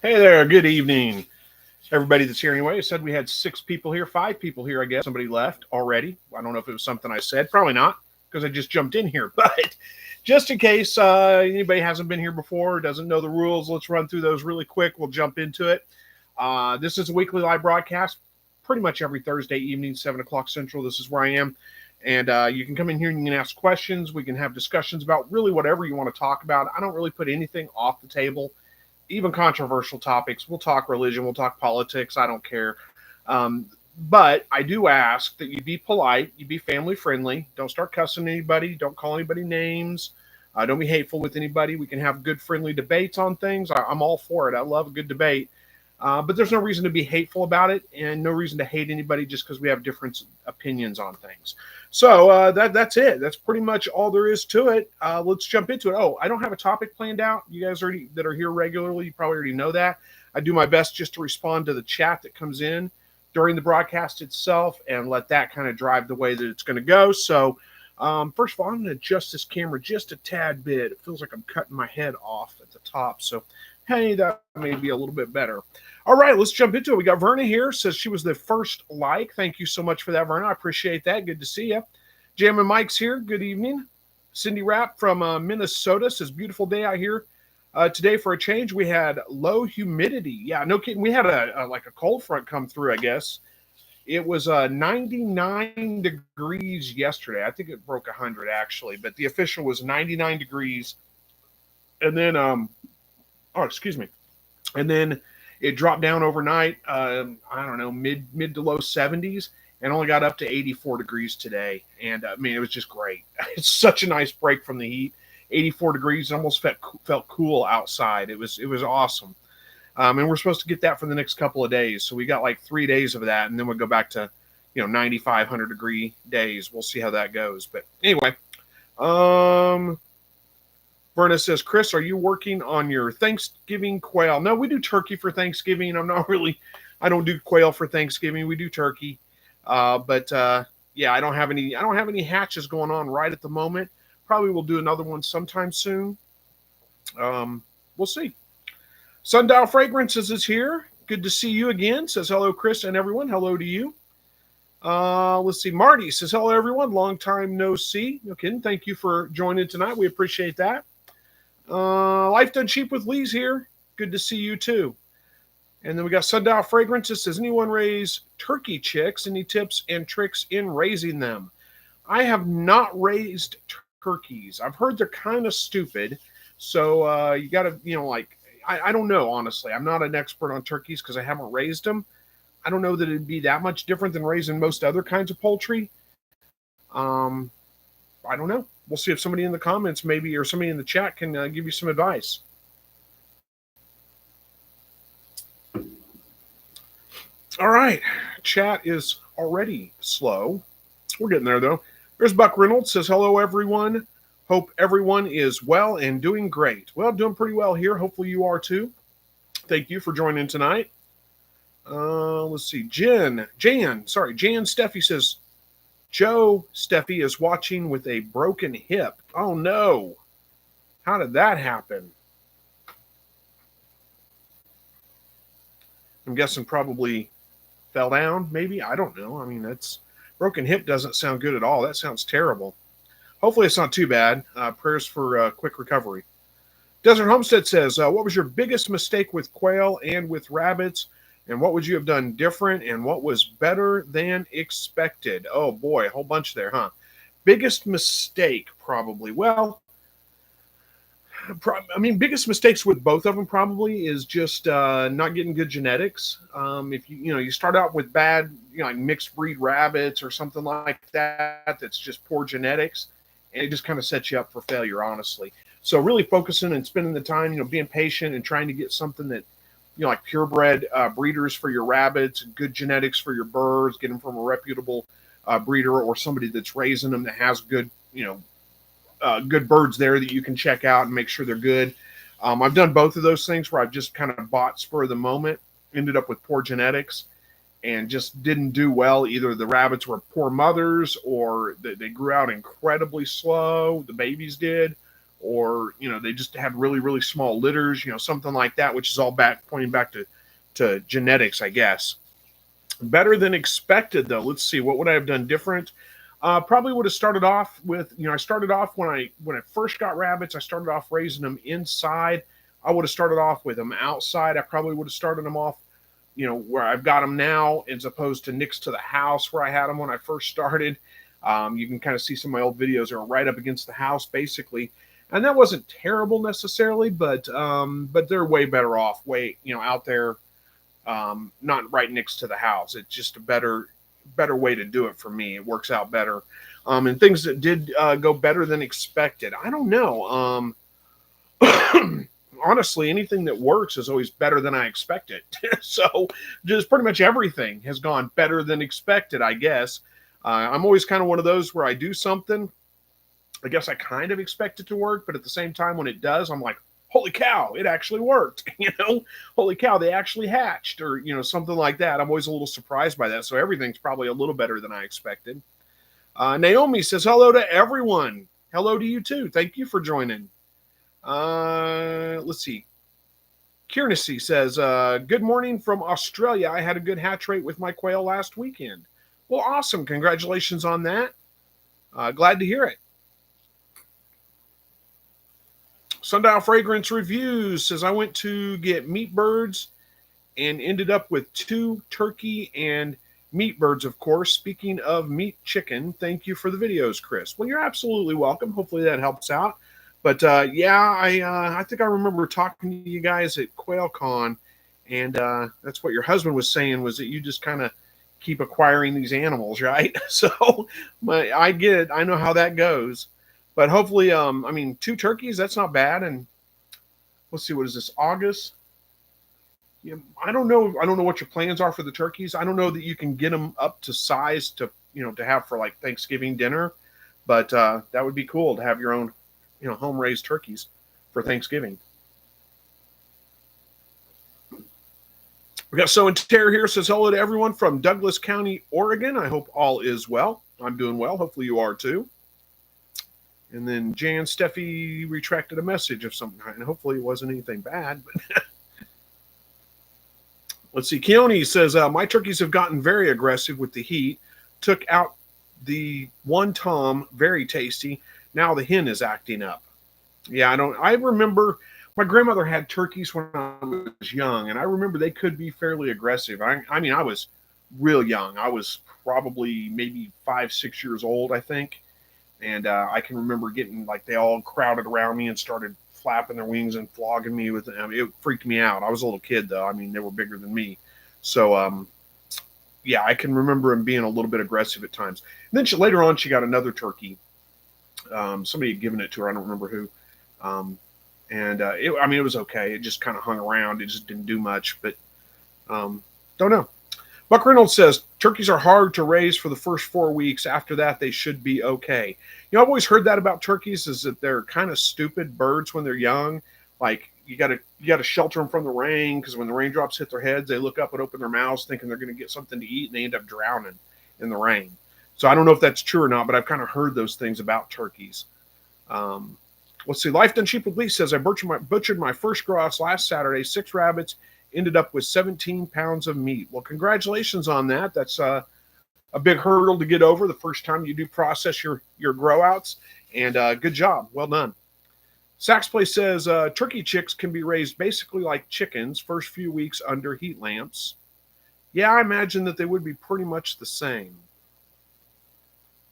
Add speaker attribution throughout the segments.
Speaker 1: Hey there, good evening. Everybody that's here anyway. I said we had 6 people here, 5 people here, I guess. Somebody left already. I don't know if it was something I said. Probably not, because I just jumped in here. But just in case anybody hasn't been here before, doesn't know the rules, let's run through those really quick. We'll jump into it. This is a weekly live broadcast, pretty much every Thursday evening, 7 o'clock Central. This is where I am. And you can come in here and you can ask questions. We can have discussions about really whatever you want to talk about. I don't really put anything off the table, even controversial topics. We'll talk religion, we'll talk politics. I don't care. But I do ask that you be polite, you be family friendly. Don't start cussing anybody. Don't call anybody names. Don't be hateful with anybody. We can have good, friendly debates on things. I'm all for it. I love a good debate. But there's no reason to be hateful about it, and no reason to hate anybody just because we have different opinions on things. So that's it. That's pretty much all there is to it. Let's jump into it. Oh, I don't have a topic planned out. You guys already that are here regularly, you probably already know that. I do my best just to respond to the chat that comes in during the broadcast itself and let that kind of drive the way that it's going to go. So first of all, I'm going to adjust this camera just a tad bit. It feels like I'm cutting my head off at the top. So, hey, that may be a little bit better. All right, let's jump into it. We got Verna here, says she was the first like. Thank you so much for that, Verna. I appreciate that. Good to see you. Jam and Mike's here. Good evening. Cindy Rapp from Minnesota says, beautiful day out here. Today, for a change, we had low humidity. Yeah, no kidding. We had a cold front come through, I guess. It was 99 degrees yesterday. I think it broke 100, actually. But the official was 99 degrees. And then, excuse me. And then it dropped down overnight, I don't know, mid to low 70s, and only got up to 84 degrees today. And I mean, it was just great. It's such a nice break from the heat. 84 degrees, almost felt cool outside. It was awesome. And we're supposed to get that for the next couple of days. So we got like 3 days of that, and then we'll go back to 95, 100 degree days. We'll see how that goes. But anyway, Verna says, Chris, are you working on your Thanksgiving quail? No, we do turkey for Thanksgiving. I don't do quail for Thanksgiving. We do turkey. Yeah, I don't have any hatches going on right at the moment. Probably will do another one sometime soon. We'll see. Sundial Fragrances is here. Good to see you again. Says hello, Chris and everyone. Hello to you. Let's see. Marty says hello, everyone. Long time no see. Okay, thank you for joining tonight. We appreciate that. Life Done Cheap with Lee's here. Good to see you too. And then we got Sundial Fragrances. Says, anyone raise turkey chicks? Any tips and tricks in raising them? I have not raised turkeys. I've heard they're kind of stupid. So you got to, I don't know, honestly. I'm not an expert on turkeys because I haven't raised them. I don't know that it'd be that much different than raising most other kinds of poultry. I don't know. We'll see if somebody in the comments maybe or somebody in the chat can give you some advice. All right. Chat is already slow. We're getting there, though. There's Buck Reynolds. Says, hello, everyone. Hope everyone is well and doing great. Well, doing pretty well here. Hopefully you are, too. Thank you for joining tonight. Let's see. Jan Steffi says, Joe Steffi is watching with a broken hip. Oh, no. How did that happen? I'm guessing probably fell down, maybe. I don't know. I mean, that's broken hip doesn't sound good at all. That sounds terrible. Hopefully it's not too bad. Prayers for quick recovery. Desert Homestead says, what was your biggest mistake with quail and with rabbits? And what would you have done different? And what was better than expected? Oh, boy, a whole bunch there, huh? Biggest mistake, probably. Well, biggest mistakes with both of them probably is just not getting good genetics. If you start out with bad, like mixed breed rabbits or something like that, that's just poor genetics, and it just kind of sets you up for failure, honestly. So really focusing and spending the time, being patient and trying to get something that, like purebred breeders for your rabbits, good genetics for your birds, get them from a reputable breeder or somebody that's raising them that has good, good birds there that you can check out and make sure they're good. I've done both of those things where I've just kind of bought spur of the moment, ended up with poor genetics, and just didn't do well. Either the rabbits were poor mothers, or they grew out incredibly slow, the babies did, or they just had really really small litters, something like that, which is all pointing back to genetics, I guess. Better than expected, though. Let's see, what would I have done different? Probably would have started off with, I started off when I first got rabbits. I started off raising them inside. I would have started off with them outside. I probably would have started them off, where I've got them now, as opposed to next to the house where I had them when I first started. You can kind of see some of my old videos are right up against the house, basically, and that wasn't terrible necessarily, but they're way better off, out there, not right next to the house. It's just a better way to do it for me. It works out better. And things that did go better than expected, I don't know. Honestly, anything that works is always better than I expected. So just pretty much everything has gone better than expected, I guess. I'm always kind of one of those where I do something, I guess I kind of expect it to work, but at the same time when it does, I'm like, holy cow, it actually worked. Holy cow, they actually hatched, or something like that. I'm always a little surprised by that. So everything's probably a little better than I expected. Naomi says hello to everyone. Hello to you too. Thank you for joining. Let's see. Kiernesy says, good morning from Australia. I had a good hatch rate with my quail last weekend. Well, awesome. Congratulations on that. Glad to hear it. Sundial Fragrance Reviews says, I went to get meat birds and ended up with 2 turkey and meat birds, of course. Speaking of meat chicken, thank you for the videos, Chris. Well, you're absolutely welcome. Hopefully that helps out. But yeah, I think I remember talking to you guys at QuailCon, and that's what your husband was saying, was that you just kind of keep acquiring these animals, right? So I get it. I know how that goes. But hopefully, 2 turkeys, that's not bad. And let's see, what is this, August? Yeah, I don't know what your plans are for the turkeys. I don't know that you can get them up to size to have for like Thanksgiving dinner, but that would be cool to have your own, home raised turkeys for Thanksgiving. We got So and Terror here, says hello to everyone from Douglas County, Oregon. I hope all is well. I'm doing well. Hopefully you are too. And then Jan Steffi retracted a message of some kind. Hopefully it wasn't anything bad. But let's see. Keone says, my turkeys have gotten very aggressive with the heat. Took out the one tom, very tasty. Now the hen is acting up. Yeah, I remember my grandmother had turkeys when I was young, and I remember they could be fairly aggressive. I was real young. I was probably maybe 5-6 years old, I think. And I can remember getting, they all crowded around me and started flapping their wings and flogging me with them. It freaked me out. I was a little kid, though. They were bigger than me. So, yeah, I can remember them being a little bit aggressive at times. And then later on, she got another turkey. Somebody had given it to her. I don't remember who. It was okay. It just kind of hung around. It just didn't do much. But don't know. Buck Reynolds says, turkeys are hard to raise for the first 4 weeks. After that, they should be okay. I've always heard that about turkeys, is that they're kind of stupid birds when they're young. Like, you got to shelter them from the rain, because when the raindrops hit their heads, they look up and open their mouths thinking they're going to get something to eat, and they end up drowning in the rain. So I don't know if that's true or not, but I've kind of heard those things about turkeys. Let's see. Life Done Cheap with Lee says, I butchered my first grouse last Saturday, 6 rabbits, ended up with 17 pounds of meat. Well, congratulations on that. That's a big hurdle to get over the first time you do process your grow outs, and good job. Well done. Sax Place says, turkey chicks can be raised basically like chickens, first few weeks under heat lamps. Yeah, I imagine that they would be pretty much the same.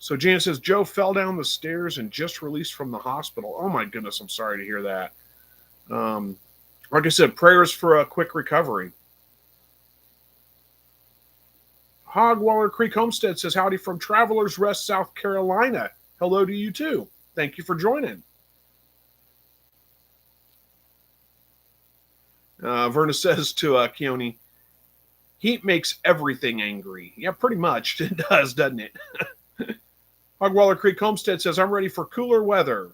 Speaker 1: So Jan says, Joe fell down the stairs and just released from the hospital. Oh my goodness, I'm sorry to hear that. Like I said, prayers for a quick recovery. Hogwaller Creek Homestead says, howdy from Travelers Rest, South Carolina. Hello to you too. Thank you for joining. Verna says to Keone, heat makes everything angry. Yeah, pretty much. It does, doesn't it? Hogwaller Creek Homestead says, I'm ready for cooler weather.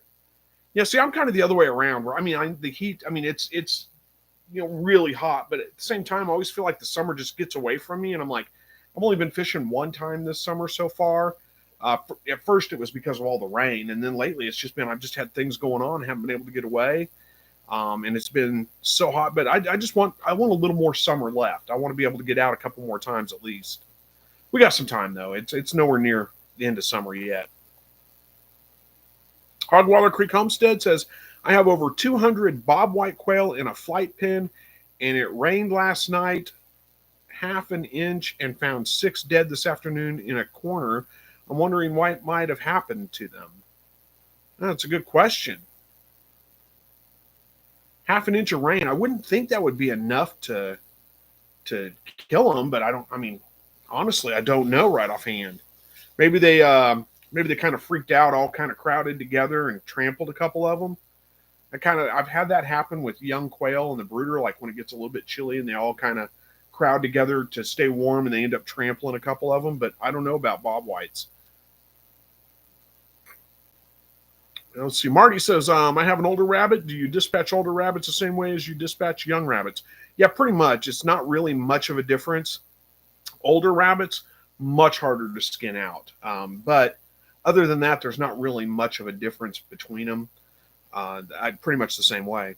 Speaker 1: Yeah, see, I'm kind of the other way around. Where the heat, it's really hot, but at the same time, I always feel like the summer just gets away from me, and I'm like, I've only been fishing one time this summer so far. At first, it was because of all the rain, and then lately, it's just been I've just had things going on, haven't been able to get away, and it's been so hot. But I want a little more summer left. I want to be able to get out a couple more times at least. We got some time though. It's nowhere near the end of summer yet. Hogwaller Creek Homestead says, I have over 200 bobwhite quail in a flight pen, and it rained last night half an inch and found 6 dead this afternoon in a corner. I'm wondering what might have happened to them. That's a good question. Half an inch of rain. I wouldn't think that would be enough to kill them, but honestly, I don't know right offhand. Maybe they kind of freaked out, all kind of crowded together and trampled a couple of them. I've had that happen with young quail and the brooder, like when it gets a little bit chilly and they all kind of crowd together to stay warm and they end up trampling a couple of them, but I don't know about bobwhites. Let's see. Marty says, I have an older rabbit. Do you dispatch older rabbits the same way as you dispatch young rabbits? Yeah, pretty much. It's not really much of a difference. Older rabbits, much harder to skin out. But other than that, there's not really much of a difference between them. Pretty much the same way.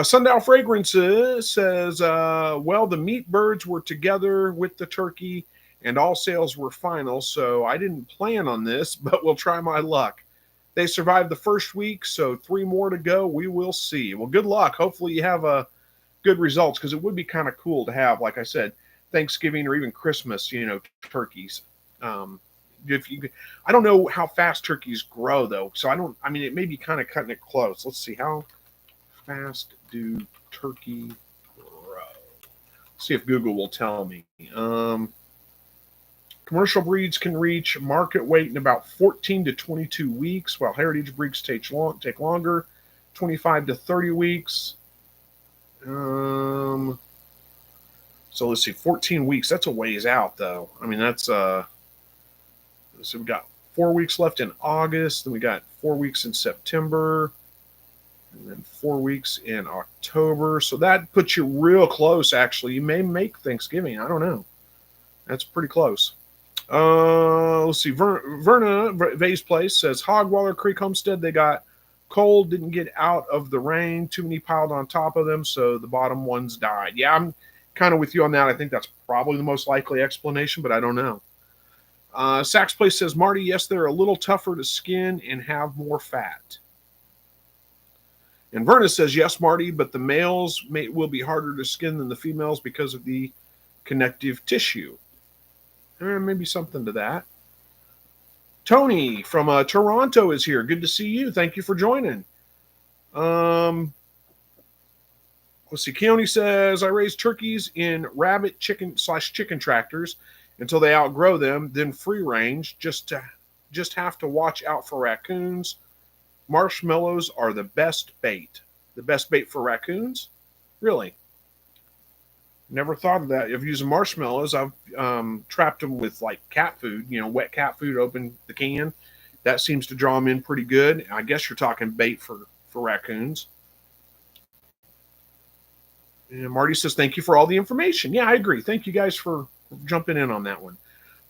Speaker 1: Sundial Fragrances says, well, the meat birds were together with the turkey and all sales were final, so I didn't plan on this, but we'll try my luck. They survived the first week, so 3 more to go. We will see. Well, good luck. Hopefully you have good results, because it would be kind of cool to have, like I said, Thanksgiving or even Christmas, turkeys. I don't know how fast turkeys grow, though, so it may be kind of cutting it close. Let's see, how fast do turkey grow? See if Google will tell me. Commercial breeds can reach market weight in about 14 to 22 weeks, while heritage breeds take longer, 25 to 30 weeks. So let's see, 14 weeks. That's a ways out, though. So we got 4 weeks left in August, then we got 4 weeks in September, and then 4 weeks in October. So that puts you real close, actually. You may make Thanksgiving. I don't know. That's pretty close. Let's see. Verna Vay's Place says, Hogwaller Creek Homestead, they got cold, didn't get out of the rain, too many piled on top of them, so the bottom ones died. Yeah, I'm kind of with you on that. I think that's probably the most likely explanation, but I don't know. Sax Place says, Marty, yes, they're a little tougher to skin and have more fat. And Verna says, yes, Marty, but the males will be harder to skin than the females because of the connective tissue. Maybe something to that. Tony from Toronto is here. Good to see you. Thank you for joining. Let's see. Keone says, I raise turkeys in rabbit chicken tractors until they outgrow them, then free range. Just have to watch out for raccoons. Marshmallows are the best bait. The best bait for raccoons? Really? Never thought of that. Of using marshmallows. I've trapped them with like cat food, wet cat food, open the can. That seems to draw them in pretty good. I guess you're talking bait for raccoons. And Marty says, thank you for all the information. Yeah, I agree. Thank you guys for jumping in on that one.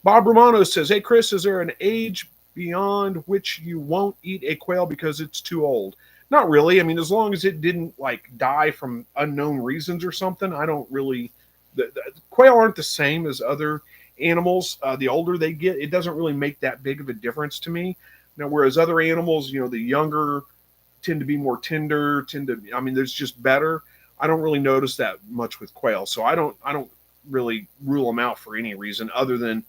Speaker 1: Bob Romano says, hey, Chris, is there an age beyond which you won't eat a quail because it's too old? Not really. As long as it didn't die from unknown reasons or something, I don't really. The quail aren't the same as other animals. The older they get, it doesn't really make that big of a difference to me. Now, whereas other animals, the younger tend to be more tender. There's just better. I don't really notice that much with quail, so I don't really rule them out for any reason other than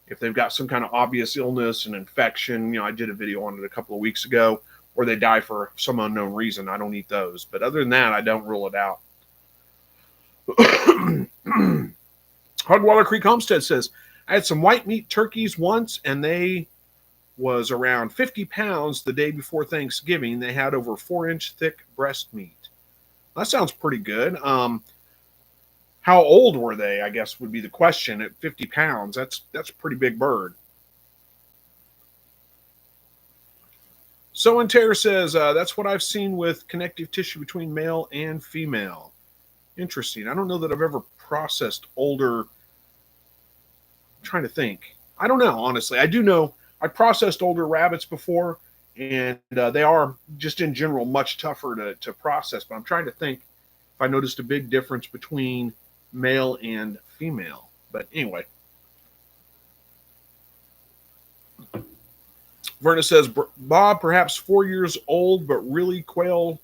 Speaker 1: if they've got some kind of obvious illness and infection. I did a video on it a couple of weeks ago. Or they die for some unknown reason. I don't eat those. But other than that, I don't rule it out. Hogwaller Creek Homestead says, I had some white meat turkeys once, and they was around 50 pounds the day before Thanksgiving. They had over 4-inch thick breast meat. That sounds pretty good. How old were they, I guess, would be the question. At 50 pounds, that's a pretty big bird. So and Terror says, that's what I've seen with connective tissue between male and female. Interesting. I don't know that I've ever processed older. I'm trying to think. I don't know, honestly. I do know I processed older rabbits before, and they are just in general much tougher to process. But I'm trying to think if I noticed a big difference between male and female. But anyway, Verna says, Bob, perhaps 4 years old, but really quail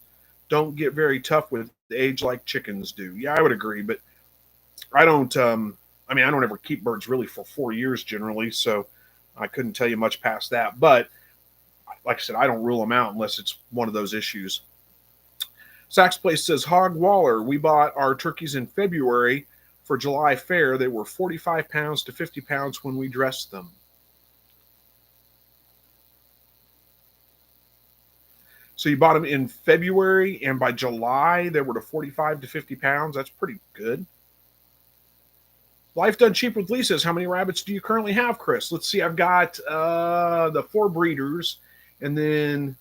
Speaker 1: don't get very tough with age like chickens do. Yeah, I would agree, but I don't. I mean, I don't ever keep birds really for 4 years generally, so I couldn't tell you much past that. But like I said, I don't rule them out unless it's one of those issues. Sax Place says, Hog Waller, we bought our turkeys in February for July fair. They were 45 pounds to 50 pounds when we dressed them. So you bought them in February, and by July, they were to 45 to 50 pounds. That's pretty good. Life Done Cheap with Lee says, how many rabbits do you currently have, Chris? Let's see. I've got the 4 breeders, and then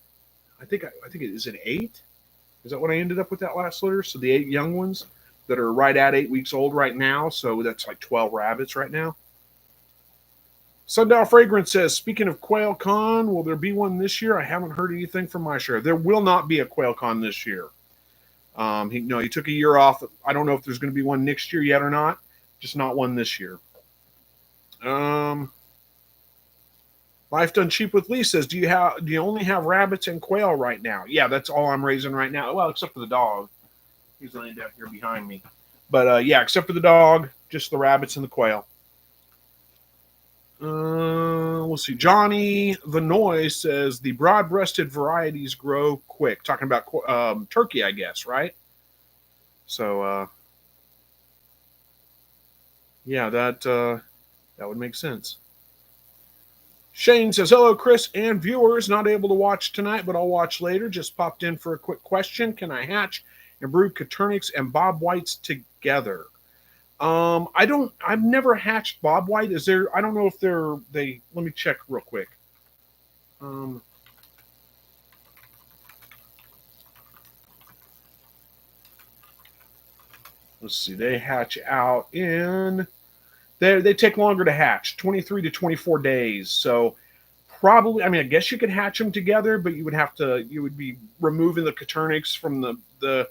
Speaker 1: I think it is an 8. Is that what I ended up with that last litter? So the 8 young ones that are right at 8 weeks old right now. So that's like 12 rabbits right now. Sundial Fragrance says, speaking of Quail Con, will there be one this year? I haven't heard anything from my share. There will not be a Quail Con this year. He took a year off. I don't know if there's going to be one next year yet or not. Just not one this year. Life Done Cheap with Lee says, do you only have rabbits and quail right now? Yeah, that's all I'm raising right now. Well, except for the dog. He's laying down here behind me. But yeah, except for the dog, just the rabbits and the quail. Let's see. Johnny Vanoy says the broad-breasted varieties grow quick. Talking about turkey, I guess, right? So, yeah, that would make sense. Shane says, hello, Chris and viewers. Not able to watch tonight, but I'll watch later. Just popped in for a quick question. Can I hatch and brood Coturnics and Bob Whites together? I've never hatched Bob White. I don't know if let me check real quick. Let's see. They hatch out they take longer to hatch, 23 to 24 days. So probably, I mean, I guess you could hatch them together, but you would be removing the Coturnics from the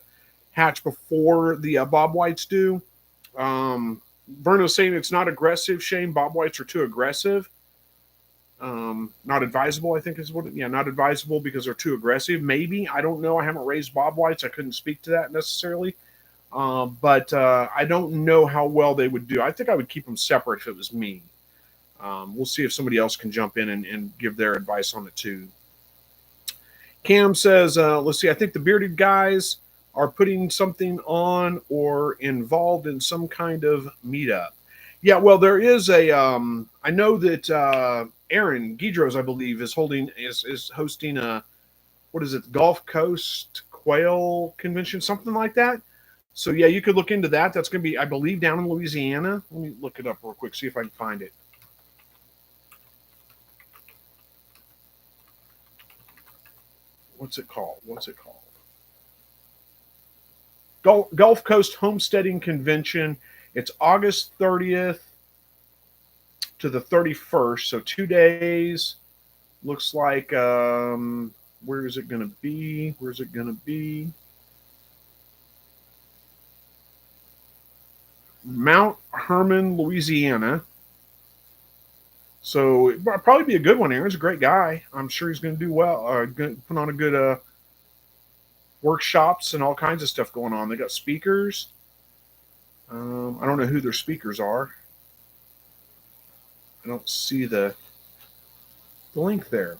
Speaker 1: hatch before the Bob Whites do. Verno's saying it's not aggressive, Shane. Bob Whites are too aggressive. Not advisable, I think is what. Yeah, not advisable because they're too aggressive. Maybe, I don't know. I haven't raised Bob Whites. I couldn't speak to that necessarily. But I don't know how well they would do. I think I would keep them separate if it was me. We'll see if somebody else can jump in and give their advice on it too. Cam says, let's see. I think the bearded guys are putting something on or involved in some kind of meetup. Yeah, well, there is I know that Aaron Guidros, I believe, is hosting a, what is it, Gulf Coast Quail Convention, something like that. So, yeah, you could look into that. That's going to be, I believe, down in Louisiana. Let me look it up real quick, see if I can find it. What's it called? Gulf Coast Homesteading Convention. It's August 30th to the 31st, so 2 days. Looks like, where is it going to be? Mount Herman, Louisiana. So it'll probably be a good one. Aaron's a great guy. I'm sure he's going to do well. Going to put on a good workshops and all kinds of stuff going on. They got speakers. I don't know who their speakers are. I don't see the link there.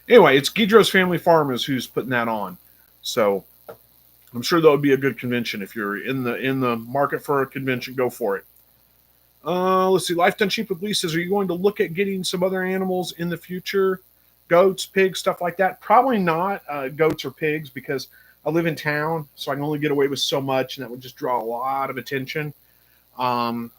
Speaker 1: Anyway, it's Guidros Family Farmers who's putting that on. So I'm sure that would be a good convention. If you're in the market for a convention, go for it. Let's see. Life Done Cheap with Lee says, are you going to look at getting some other animals in the future? Goats, pigs, stuff like that? Probably not goats or pigs, because I live in town, so I can only get away with so much, and that would just draw a lot of attention. My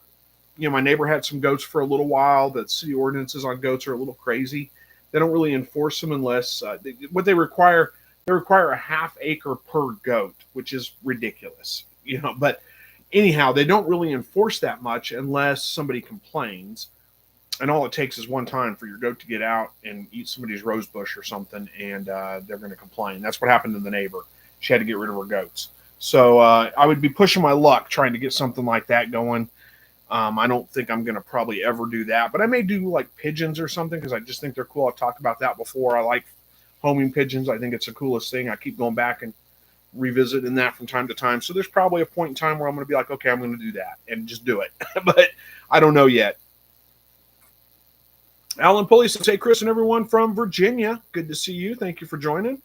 Speaker 1: neighbor had some goats for a little while. The city ordinances on goats are a little crazy. They don't really enforce them unless what they require a half acre per goat, which is ridiculous. But anyhow, they don't really enforce that much unless somebody complains. And all it takes is one time for your goat to get out and eat somebody's rose bush or something, and they're going to complain. That's what happened to the neighbor. She had to get rid of her goats. So I would be pushing my luck trying to get something like that going. I don't think I'm going to probably ever do that, but I may do like pigeons or something because I just think they're cool. I've talked about that before. I like homing pigeons. I think it's the coolest thing. I keep going back and revisiting that from time to time. So there's probably a point in time where I'm going to be like, okay, I'm going to do that and just do it. But I don't know yet. Alan Pulley says, hey, Chris and everyone from Virginia. Good to see you. Thank you for joining.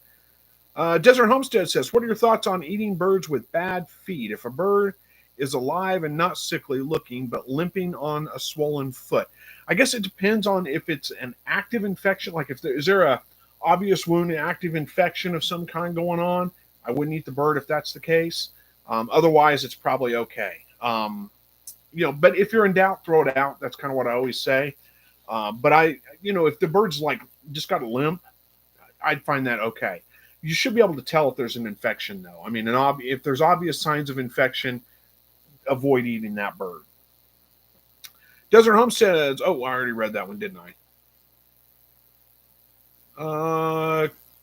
Speaker 1: Desert Homestead says, what are your thoughts on eating birds with bad feed? If a bird is alive and not sickly looking, but limping on a swollen foot. I guess it depends on if it's an active infection. Like is there a obvious wound, an active infection of some kind going on? I wouldn't eat the bird if that's the case. Otherwise, it's probably okay. But if you're in doubt, throw it out. That's kind of what I always say. But if the bird's like just got a limp, I'd find that okay. You should be able to tell if there's an infection, though. I mean, if there's obvious signs of infection, avoid eating that bird. Desert Homestead says, oh, I already read that one, didn't I?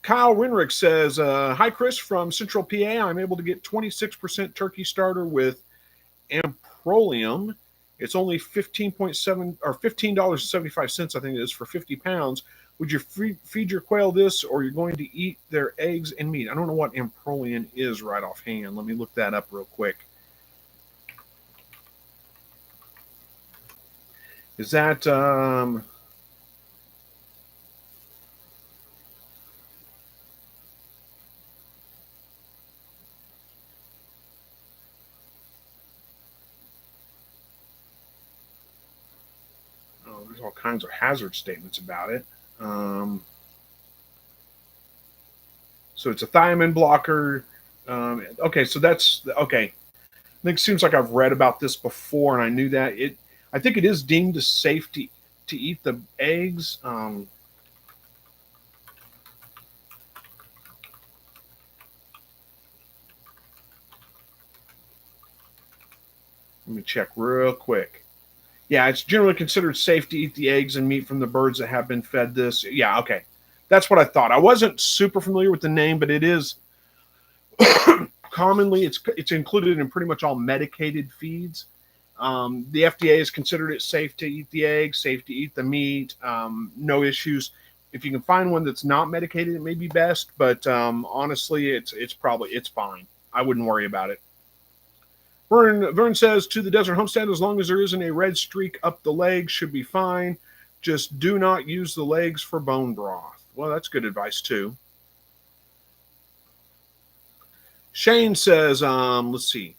Speaker 1: Kyle Renrick says, hi, Chris from Central PA. I'm able to get 26% turkey starter with Amprolium. It's only $15.7 or $15.75, I think it is, for 50 pounds. Would you feed your quail this, or you're going to eat their eggs and meat? I don't know what Amprolium is right offhand. Let me look that up real quick. Is that oh, there's all kinds of hazard statements about it. So it's a thiamine blocker. Okay, so that's okay. I think it seems like I've read about this before, and I knew that I think it is deemed as safe to eat the eggs. Let me check real quick. Yeah, it's generally considered safe to eat the eggs and meat from the birds that have been fed this. Yeah, okay. That's what I thought. I wasn't super familiar with the name, but it is commonly, it's included in pretty much all medicated feeds. The FDA has considered it safe to eat the eggs, safe to eat the meat, no issues. If you can find one that's not medicated, it may be best, but honestly, it's fine. I wouldn't worry about it. Vern says, to the Desert Homestead, as long as there isn't a red streak up the leg, should be fine. Just do not use the legs for bone broth. Well, that's good advice, too. Shane says, let's see.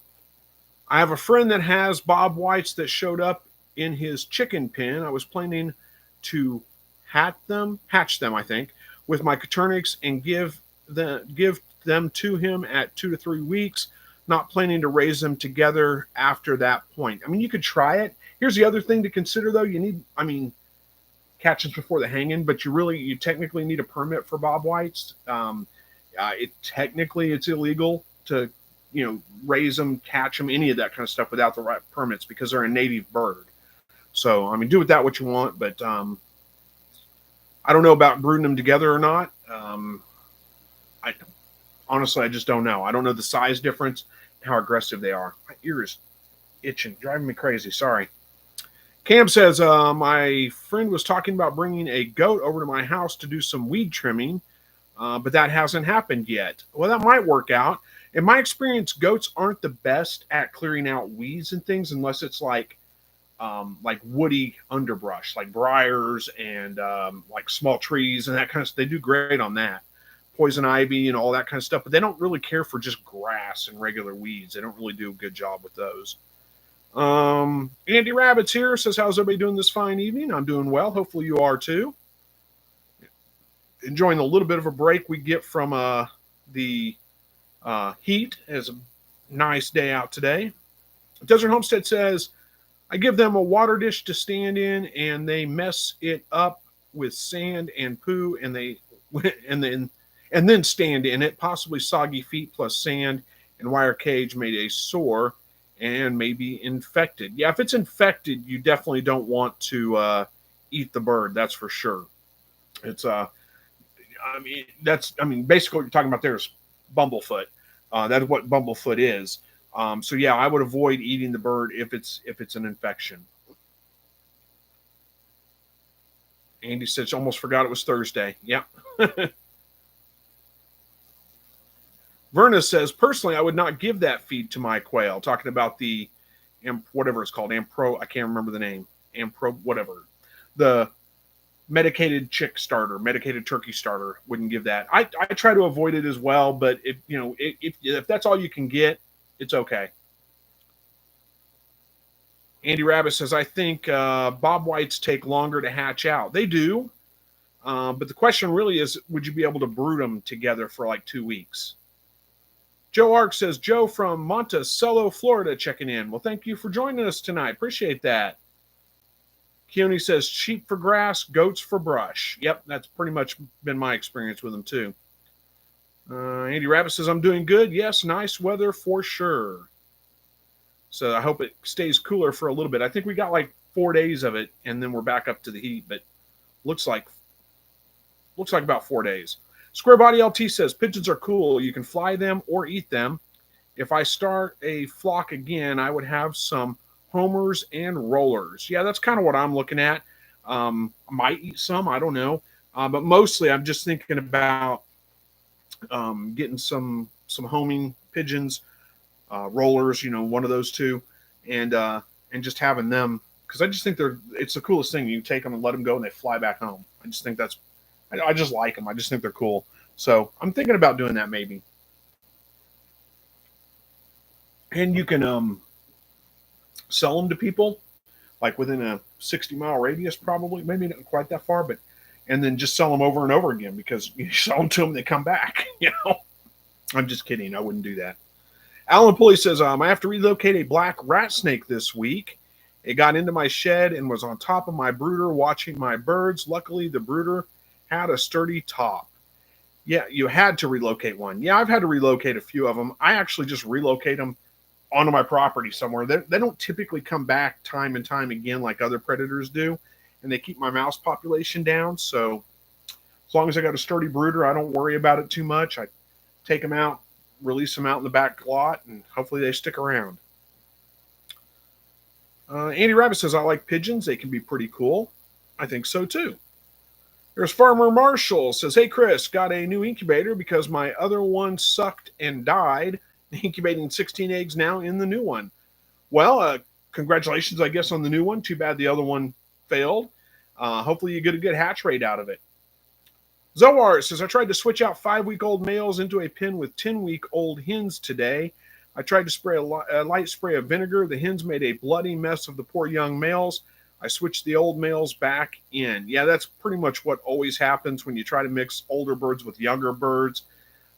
Speaker 1: I have a friend that has bob whites that showed up in his chicken pen. I was planning to hatch them, I think, with my Coturnix and give them to him at 2 to 3 weeks. Not planning to raise them together after that point. I mean, you could try it. Here's the other thing to consider, though. Catch before the hanging, but you technically need a permit for bob whites. It's illegal to, raise them, catch them, any of that kind of stuff without the right permits because they're a native bird. So, do with that what you want, but I don't know about brooding them together or not. Honestly, I just don't know. I don't know the size difference and how aggressive they are. My ear is itching, driving me crazy. Sorry. Cam says, my friend was talking about bringing a goat over to my house to do some weed trimming, but that hasn't happened yet. Well, that might work out. In my experience, goats aren't the best at clearing out weeds and things unless it's like woody underbrush, like briars and like small trees and that kind of stuff. They do great on that. Poison ivy and all that kind of stuff, but they don't really care for just grass and regular weeds. They don't really do a good job with those. Andy Rabbits here says, how's everybody doing this fine evening? I'm doing well. Hopefully you are too. Enjoying a little bit of a break we get from the heat. It's a nice day out today. Desert Homestead says, I give them a water dish to stand in and they mess it up with sand and poo and then stand in it, possibly soggy feet plus sand and wire cage made a sore and maybe infected. Yeah, if it's infected, you definitely don't want to eat the bird. That's for sure. It's basically what you're talking about there is bumblefoot. That's what bumblefoot is. So yeah, I would avoid eating the bird if it's an infection. Andy says, almost forgot it was Thursday. Yeah. Verna says, personally, I would not give that feed to my quail. Talking about the whatever it's called, Ampro. I can't remember the name. Ampro, whatever. The medicated chick starter, medicated turkey starter. Wouldn't give that. I try to avoid it as well, but if that's all you can get, it's okay. Andy Rabbit says, I think Bob Whites take longer to hatch out. They do, but the question really is, would you be able to brood them together for like 2 weeks? Joe Ark says, Joe from Monticello, Florida, checking in. Well, thank you for joining us tonight. Appreciate that. Keone says, sheep for grass, goats for brush. Yep, that's pretty much been my experience with them, too. Andy Rabbit says, I'm doing good. Yes, nice weather for sure. So I hope it stays cooler for a little bit. I think we got like 4 days of it, and then we're back up to the heat, but looks like about 4 days. Square Body LT says, pigeons are cool. You can fly them or eat them. If I start a flock again, I would have some homers and rollers. Yeah, that's kind of what I'm looking at. I might eat some. I don't know. But mostly I'm just thinking about getting some homing pigeons, rollers, one of those two, and just having them, because I just think it's the coolest thing. You take them and let them go and they fly back home. I just think I just like them. I just think they're cool. So I'm thinking about doing that maybe. And you can sell them to people like within a 60-mile radius, probably, maybe not quite that far, and then just sell them over and over again, because you sell them to them, they come back. I'm just kidding. I wouldn't do that. Alan Pulley says, I have to relocate a black rat snake this week. It got into my shed and was on top of my brooder watching my birds. Luckily, the brooder had a sturdy top. Yeah, you had to relocate one. Yeah, I've had to relocate a few of them. I actually just relocate them onto my property somewhere. They don't typically come back time and time again like other predators do, and they keep my mouse population down. So as long as I got a sturdy brooder, I don't worry about it too much. I take them out, release them out in the back lot, and hopefully they stick around. Andy Rabbit says, I like pigeons. They can be pretty cool. I think so too. There's Farmer Marshall says, hey, Chris, got a new incubator because my other one sucked and died. Incubating 16 eggs now in the new one. Well, congratulations, I guess, on the new one. Too bad the other one failed. Hopefully you get a good hatch rate out of it. Zoar says, I tried to switch out 5-week-old males into a pen with 10-week-old hens today. I tried to spray a light spray of vinegar. The hens made a bloody mess of the poor young males. I switched the old males back in. Yeah, that's pretty much what always happens when you try to mix older birds with younger birds.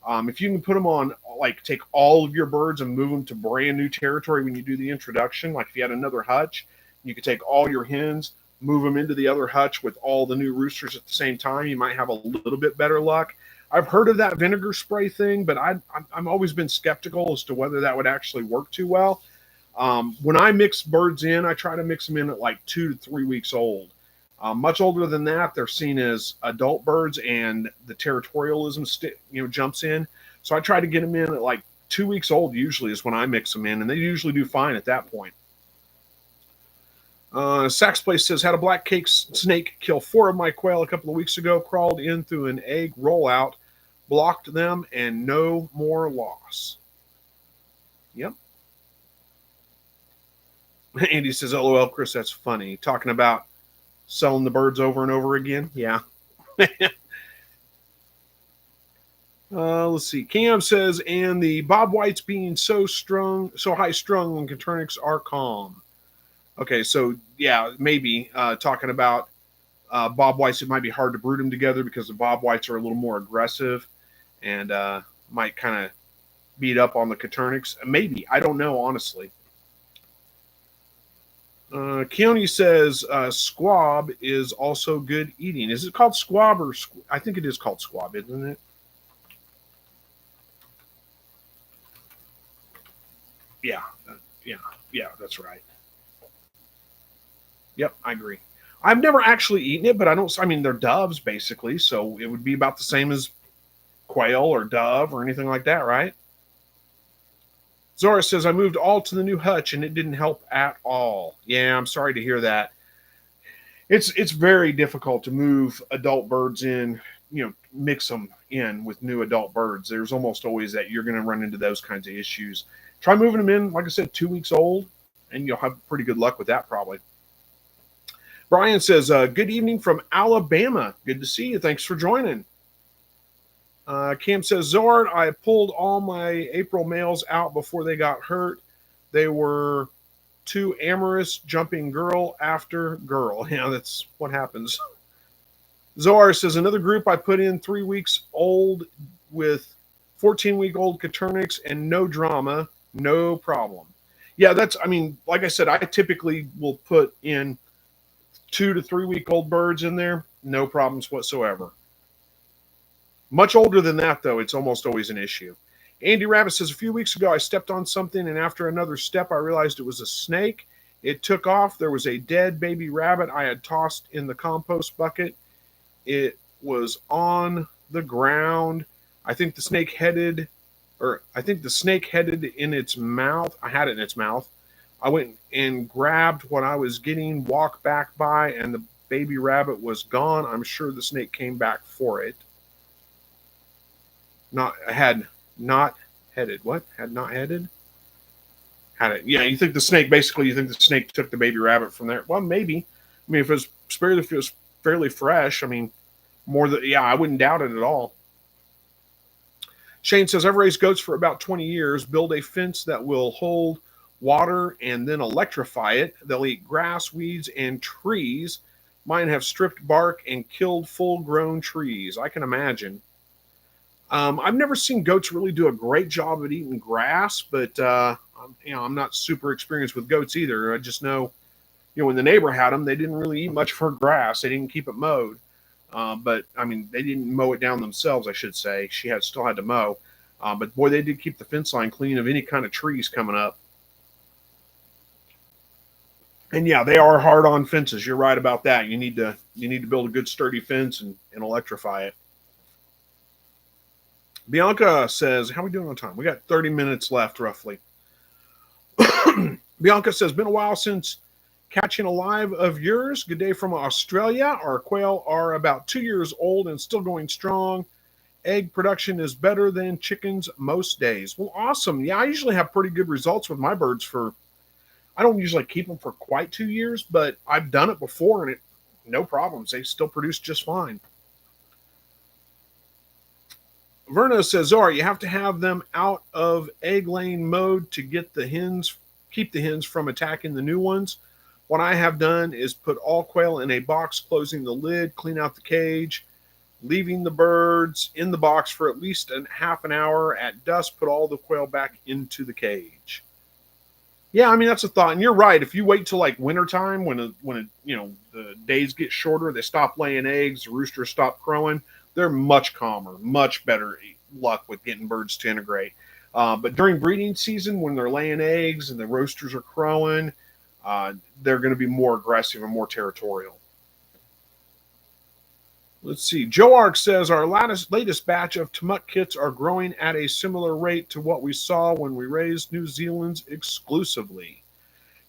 Speaker 1: If you can put them on, like take all of your birds and move them to brand new territory when you do the introduction, like if you had another hutch, you could take all your hens, move them into the other hutch with all the new roosters at the same time, you might have a little bit better luck. I've heard of that vinegar spray thing, but I've always been skeptical as to whether that would actually work too well. When I mix birds in, I try to mix them in at like 2 to 3 weeks old. Much older than that, they're seen as adult birds, and the territorialism jumps in. So I try to get them in at like 2 weeks old. Usually is when I mix them in, and they usually do fine at that point. Sax Place says, had a black cake snake kill 4 of my quail a couple of weeks ago. Crawled in through an egg rollout, blocked them, and no more loss. Yep. Andy says, LOL, Chris, that's funny. Talking about selling the birds over and over again. Yeah. Let's see. Cam says, and the Bob Whites being so high strung when Coturnics are calm. Okay, so yeah, maybe talking about Bob Whites, it might be hard to brood them together because the Bob Whites are a little more aggressive and might kind of beat up on the Coturnics. Maybe. I don't know, honestly. Keone says squab is also good eating. Is it called squab or I think it is called squab, isn't it? Yeah. Yeah, that's right. Yep, I agree. I've never actually eaten it, but I don't. I mean, they're doves basically, so it would be about the same as quail or dove or anything like that, right? Zora says I moved all to the new hutch and it didn't help at all. Yeah, I'm sorry to hear that. It's very difficult to move adult birds in, mix them in with new adult birds. There's almost always that you're going to run into those kinds of issues. Try moving them in, like I said, 2 weeks old, and you'll have pretty good luck with that probably. Brian says, good evening from Alabama. Good to see you. Thanks for joining. Cam says, Zord, I pulled all my April males out before they got hurt. They were too amorous, jumping girl after girl. Yeah, that's what happens. Zoar says, another group I put in 3 weeks old with 14-week-old Caternix and no drama, no problem. Yeah, I mean, like I said, I typically will put in 2 to 3 week old birds in there, no problems whatsoever. Much older than that, though, it's almost always an issue. Andy Rabbit says, a few weeks ago, I stepped on something, and after another step, I realized it was a snake. It took off. There was a dead baby rabbit I had tossed in the compost bucket. It was on the ground. I think the snake headed in its mouth. I had it in its mouth. I went and grabbed what I was getting, walked back by, and the baby rabbit was gone. I'm sure the snake came back for it. Had not headed. What? Had not headed? Had it. Yeah, you think the snake took the baby rabbit from there? Well, maybe. I mean, if it was fairly fresh, I mean, I wouldn't doubt it at all. Shane says, I've raised goats for about 20 years. Build a fence that will hold water and then electrify it. They'll eat grass, weeds, and trees. Mine have stripped bark and killed full-grown trees. I can imagine. I've never seen goats really do a great job at eating grass, but I'm not super experienced with goats either. I just know, when the neighbor had them, they didn't really eat much of her grass. They didn't keep it mowed. But I mean, they didn't mow it down themselves, I should say. She still had to mow. But boy, they did keep the fence line clean of any kind of trees coming up. And yeah, they are hard on fences. You're right about that. You need to build a good sturdy fence and electrify it. Bianca says, how are we doing on time? We got 30 minutes left, roughly. Bianca says, been a while since catching a live of yours. Good day from Australia. Our quail are about 2 years old and still going strong. Egg production is better than chickens most days. Well, awesome. Yeah, I usually have pretty good results with my birds I don't usually keep them for quite 2 years, but I've done it before and no problems. They still produce just fine. Verna says, Zora, you have to have them out of egg laying mode to keep the hens from attacking the new ones. What I have done is put all quail in a box, closing the lid, clean out the cage, leaving the birds in the box for at least half an hour. At dusk, put all the quail back into the cage. Yeah, I mean, that's a thought. And you're right. If you wait till like wintertime when the days get shorter, they stop laying eggs, the roosters stop crowing, they're much calmer, much better luck with getting birds to integrate. But during breeding season, when they're laying eggs and the roosters are crowing, they're going to be more aggressive and more territorial. Let's see. Joe Ark says our latest batch of Tumut kits are growing at a similar rate to what we saw when we raised New Zealand's exclusively.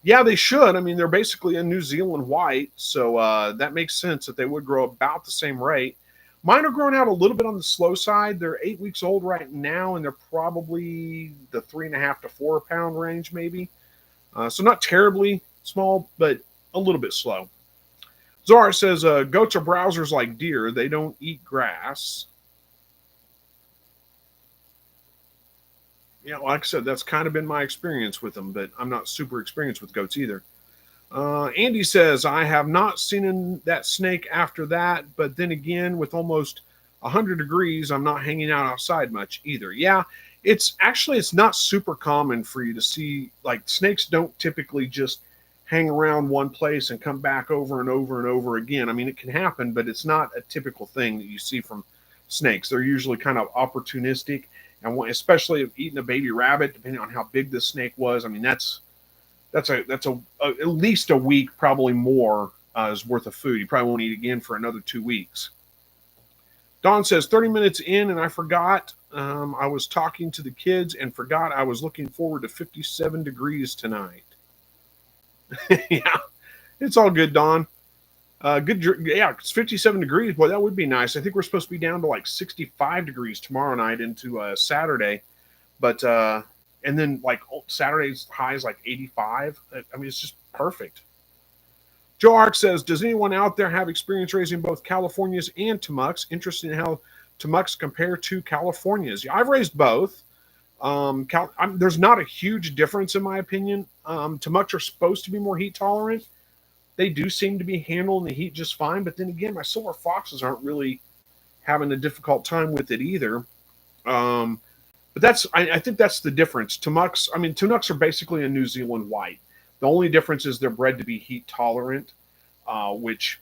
Speaker 1: Yeah, they should. I mean, they're basically a New Zealand white, so that makes sense that they would grow about the same rate. Mine are growing out a little bit on the slow side. They're 8 weeks old right now, and they're probably the 3.5 to 4 pound range, maybe. So not terribly small, but a little bit slow. Zara says, goats are browsers like deer. They don't eat grass. Yeah, like I said, that's kind of been my experience with them, but I'm not super experienced with goats either. Andy says, I have not seen that snake after that, but then again, with almost 100 degrees, I'm not hanging out outside much either. Yeah, it's not super common for you to see, like, snakes don't typically just hang around one place and come back over and over and over again. I mean, it can happen, but it's not a typical thing that you see from snakes. They're usually kind of opportunistic, and especially if eating a baby rabbit, depending on how big this snake was. I mean, that's at least a week, probably more, is worth of food. You probably won't eat again for another 2 weeks. Don says 30 minutes in and I forgot. I was talking to the kids and forgot I was looking forward to 57 degrees tonight. Yeah, it's all good, Don. Yeah, it's 57 degrees. Boy, that would be nice. I think we're supposed to be down to like 65 degrees tomorrow night into Saturday. But and then like Saturday's high is like 85. I mean, it's just perfect. Joe Ark says, does anyone out there have experience raising both Californias and Tamucks? Interesting how Tamucks compare to Californias. I've raised both. There's not a huge difference in my opinion. Tamucks are supposed to be more heat tolerant. They do seem to be handling the heat just fine. But then again, my silver foxes aren't really having a difficult time with it either. But I think that's the difference. Tamucks are basically a New Zealand white. The only difference is they're bred to be heat tolerant, which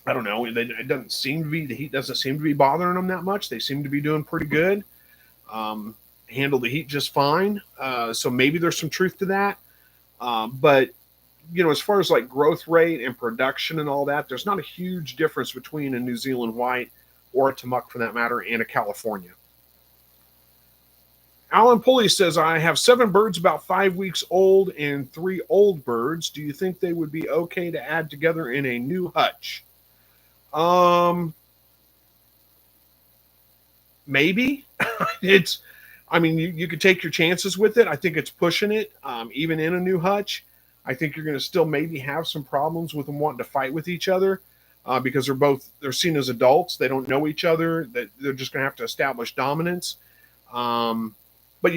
Speaker 1: I don't know. It doesn't seem to be, the heat doesn't seem to be bothering them that much. They seem to be doing pretty good. Handle the heat just fine. So maybe there's some truth to that. But as far as like growth rate and production and all that, there's not a huge difference between a New Zealand white or a Tamuck for that matter and a California. Alan Pulley says, I have 7 birds about 5 weeks old and 3 old birds. Do you think they would be okay to add together in a new hutch? Maybe. You could take your chances with it. I think it's pushing it, even in a new hutch. I think you're going to still maybe have some problems with them wanting to fight with each other because they're seen as adults. They don't know each other. They're just going to have to establish dominance. But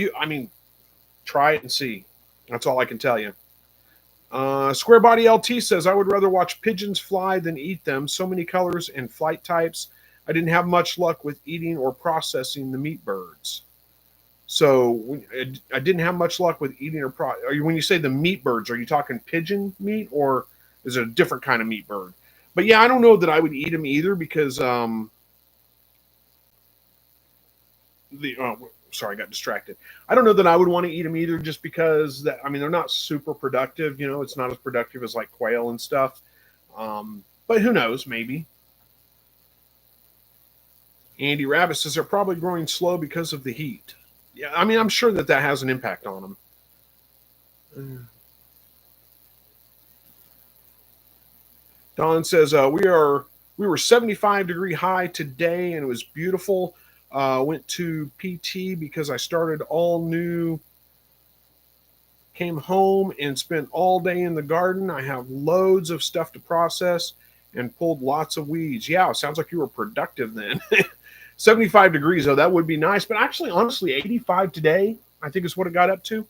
Speaker 1: try it and see. That's all I can tell you. Square Body LT says, I would rather watch pigeons fly than eat them. So many colors and flight types. I didn't have much luck with eating or processing the meat birds. So I didn't have much luck with eating when you say the meat birds, are you talking pigeon meat or is it a different kind of meat bird? But yeah, I don't know that I would eat them either because sorry, I got distracted. I don't know that I would want to eat them either just because they're not super productive. It's not as productive as like quail and stuff. But who knows, maybe. Andy Rabbit says they're probably growing slow because of the heat. Yeah, I'm sure that has an impact on them. Don says we were 75 degree high today and it was beautiful. Went to PT because I started all new. Came home and spent all day in the garden. I have loads of stuff to process and pulled lots of weeds. Yeah, it sounds like you were productive then. 75 degrees, though, that would be nice. But actually, honestly, 85 today, I think is what it got up to.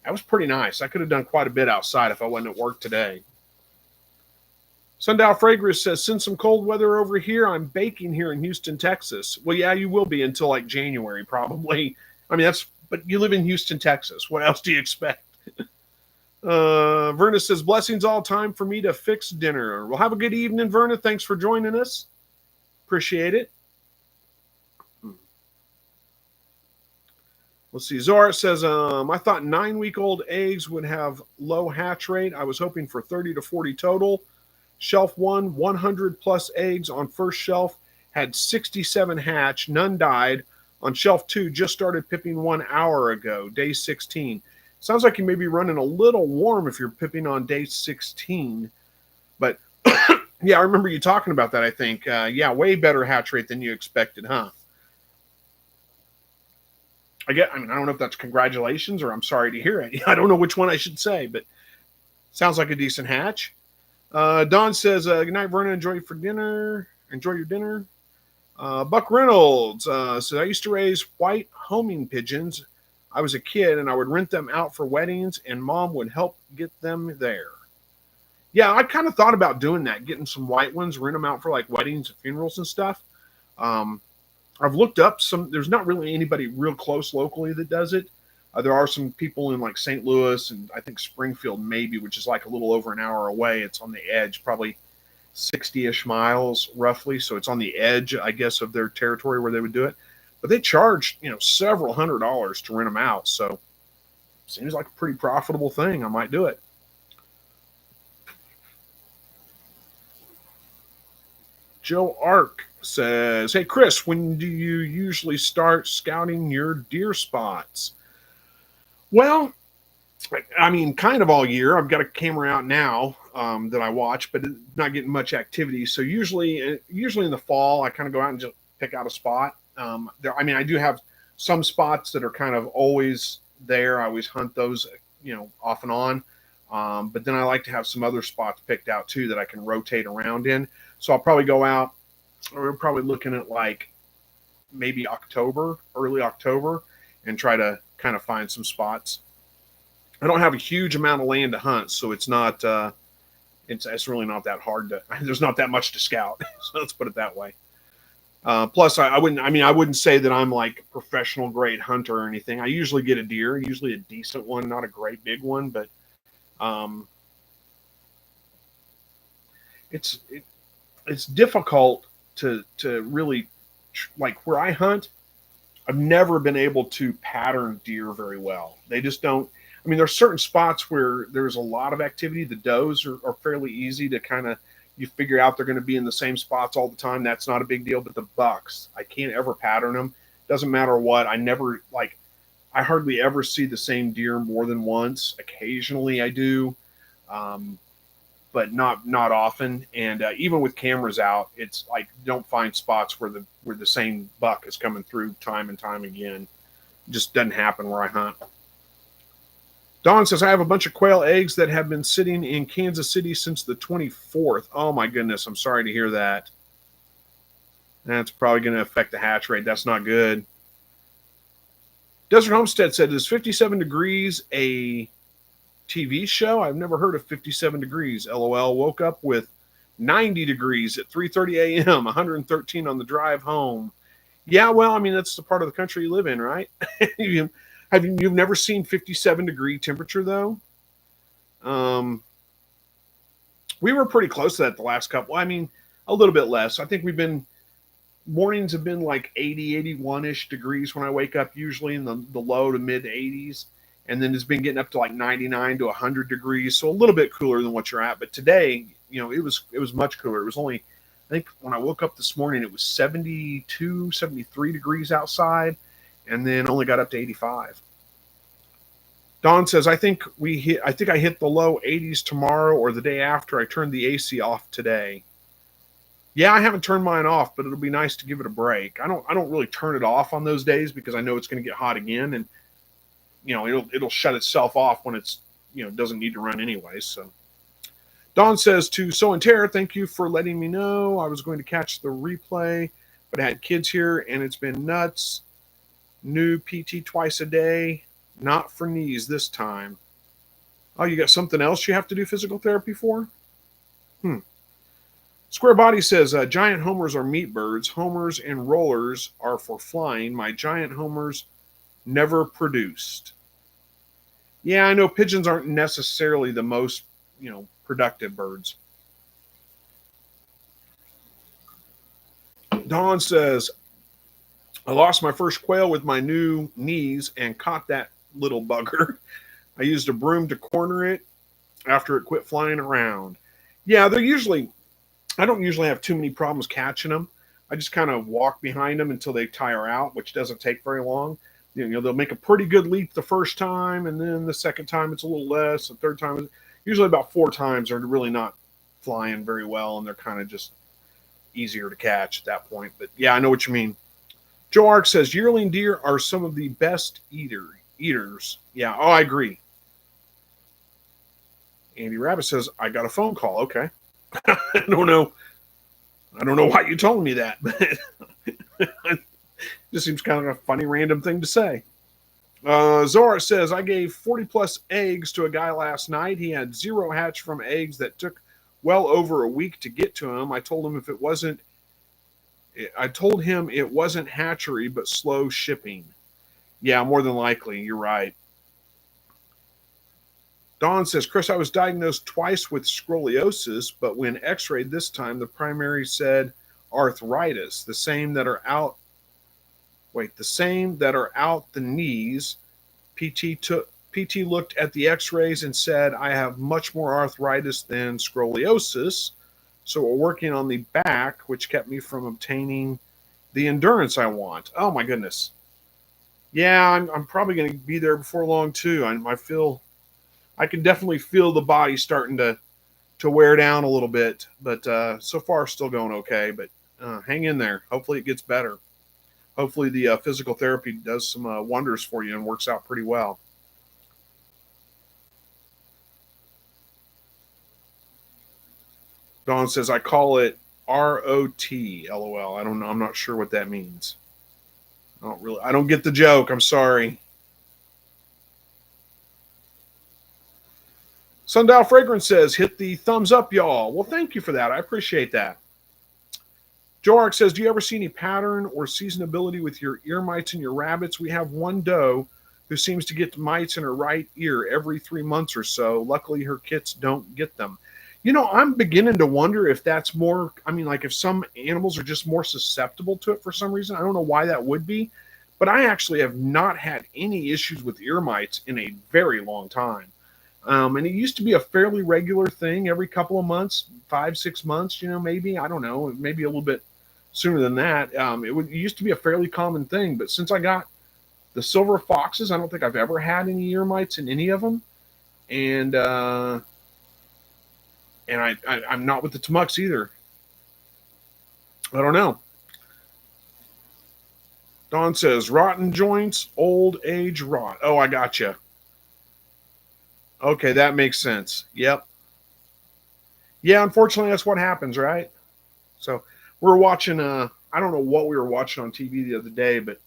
Speaker 1: That was pretty nice. I could have done quite a bit outside if I wasn't at work today. Sundial Fragrance says, send some cold weather over here. I'm baking here in Houston, Texas. Well, yeah, you will be until like January, probably. But you live in Houston, Texas. What else do you expect? Verna says, blessings all time for me to fix dinner. Well, have a good evening, Verna. Thanks for joining us. Appreciate it. Let's see. Zora says, I thought 9-week-old eggs would have low hatch rate. I was hoping for 30 to 40 total. Shelf 1, 100 plus eggs on first shelf, had 67 hatch, none died. On shelf 2, just started pipping 1 hour ago, day 16. Sounds like you may be running a little warm if you're pipping on day 16. But yeah, I remember you talking about that, I think. Way better hatch rate than you expected, huh? I don't know if that's congratulations or I'm sorry to hear it. I don't know which one I should say, but sounds like a decent hatch. Don says, good night, Verna. Enjoy your dinner. Buck Reynolds says, I used to raise white homing pigeons. I was a kid and I would rent them out for weddings and mom would help get them there. Yeah, I kind of thought about doing that, getting some white ones, rent them out for like weddings and funerals and stuff. I've looked up there's not really anybody real close locally that does it. There are some people in like St. Louis and I think Springfield maybe, which is like a little over an hour away. It's on the edge, probably 60-ish miles roughly. So it's on the edge, I guess, of their territory where they would do it. But they charge, several $100s to rent them out. So seems like a pretty profitable thing. I might do it. Joe Ark says, "Hey Chris, when do you usually start scouting your deer spots?" Well, I mean, kind of all year. I've got a camera out now that I watch, but it's not getting much activity. So usually in the fall, I kind of go out and just pick out a spot. I mean, I do have some spots that are kind of always there. I always hunt those, off and on. But then I like to have some other spots picked out too that I can rotate around in. So I'll probably go out. We're probably looking at like maybe October, early October, and try to kind of find some spots. I don't have a huge amount of land to hunt, so it's not. It's really not that hard to. There's not that much to scout, so let's put it that way. Plus, I wouldn't. I mean, I wouldn't say that I'm like a professional great hunter or anything. I usually get a deer, usually a decent one, not a great big one, but it's difficult to really like where I hunt. I've never been able to pattern deer very well. They just don't. I mean, there's certain spots where there's a lot of activity. The does are fairly easy to kind of you figure out they're going to be in the same spots all the time. That's not a big deal. But the bucks, I can't ever pattern them. Doesn't matter what. I never like. I hardly ever see the same deer more than once. Occasionally, I do, but not often. And even with cameras out, it's like you don't find spots where the same buck is coming through time and time again. It just doesn't happen where I hunt. Don says, I have a bunch of quail eggs that have been sitting in Kansas City since the 24th. Oh, my goodness. I'm sorry to hear that. That's probably going to affect the hatch rate. That's not good. Desert Homestead said, is 57 degrees a TV show? I've never heard of 57 degrees. LOL. Woke up with 90 degrees at 3:30 a.m., 113 on the drive home. Yeah, well, I mean, that's the part of the country you live in, right? You've never seen 57 degree temperature though? We were pretty close to that the last couple. I mean, a little bit less. I think mornings have been like 80, 81-ish degrees when I wake up, usually in the low to mid 80s. And then it's been getting up to like 99 to 100 degrees. So a little bit cooler than what you're at. But today, it was much cooler. It was only, I think when I woke up this morning, it was 72, 73 degrees outside. And then only got up to 85. Don says, I think I hit the low 80s tomorrow or the day after. I turned the AC off today. Yeah, I haven't turned mine off, but it'll be nice to give it a break. I don't really turn it off on those days because I know it's going to get hot again, and it'll shut itself off when it's doesn't need to run anyway. So Don says to So and Tear, thank you for letting me know. I was going to catch the replay, but I had kids here and it's been nuts. New PT twice a day, not for knees this time. Oh, you got something else you have to do physical therapy for? Square Body says, giant homers are meat birds. Homers and rollers are for flying. My giant homers never produced. Yeah, I know pigeons aren't necessarily the most, productive birds. Dawn says, I lost my first quail with my new knees and caught that little bugger. I used a broom to corner it after it quit flying around. Yeah, I don't usually have too many problems catching them. I just kind of walk behind them until they tire out, which doesn't take very long. They'll make a pretty good leap the first time, and then the second time it's a little less. The third time, usually about 4 times, they're really not flying very well, and they're kind of just easier to catch at that point. But yeah, I know what you mean. Joe Ark says, yearling deer are some of the best eaters. Yeah, I agree. Andy Rabbit says, I got a phone call. Okay. I don't know why you told me that, but it just seems kind of a funny random thing to say. Zora says, I gave 40 plus eggs to a guy last night. He had 0 hatch from eggs that took well over a week to get to him. I told him it wasn't hatchery, but slow shipping. Yeah, more than likely. You're right. Dawn says, Chris, I was diagnosed twice with scoliosis, but when x-rayed this time, the primary said arthritis, the same that are out the knees. PT PT looked at the x-rays and said, I have much more arthritis than scoliosis. So we're working on the back, which kept me from obtaining the endurance I want. Oh my goodness. Yeah, I'm probably going to be there before long too. I can definitely feel the body starting to wear down a little bit, but so far still going okay. But hang in there. Hopefully it gets better. Hopefully the physical therapy does some wonders for you and works out pretty well. Dawn says, I call it ROT, LOL. I don't know. I'm not sure what that means. I don't get the joke. I'm sorry. Sundial Fragrance says, hit the thumbs up, y'all. Well, thank you for that. I appreciate that. Joe Ark says, do you ever see any pattern or seasonability with your ear mites and your rabbits? We have one doe who seems to get mites in her right ear every 3 months or so. Luckily, her kits don't get them. You know, I'm beginning to wonder if that's more, I mean, like if some animals are just more susceptible to it for some reason. I don't know why that would be, but I actually have not had any issues with ear mites in a very long time. And it used to be a fairly regular thing every couple of months, 5-6 months, you know, maybe, I don't know, maybe a little bit sooner than that. It used to be a fairly common thing, but since I got the silver foxes, I don't think I've ever had any ear mites in any of them. And I'm not with the Tamucks either. I don't know. Don says, rotten joints, old age rot. Oh, I gotcha. Okay, that makes sense. Yep. Yeah, unfortunately, that's what happens, right? So we're watching, I don't know what we were watching on TV the other day, but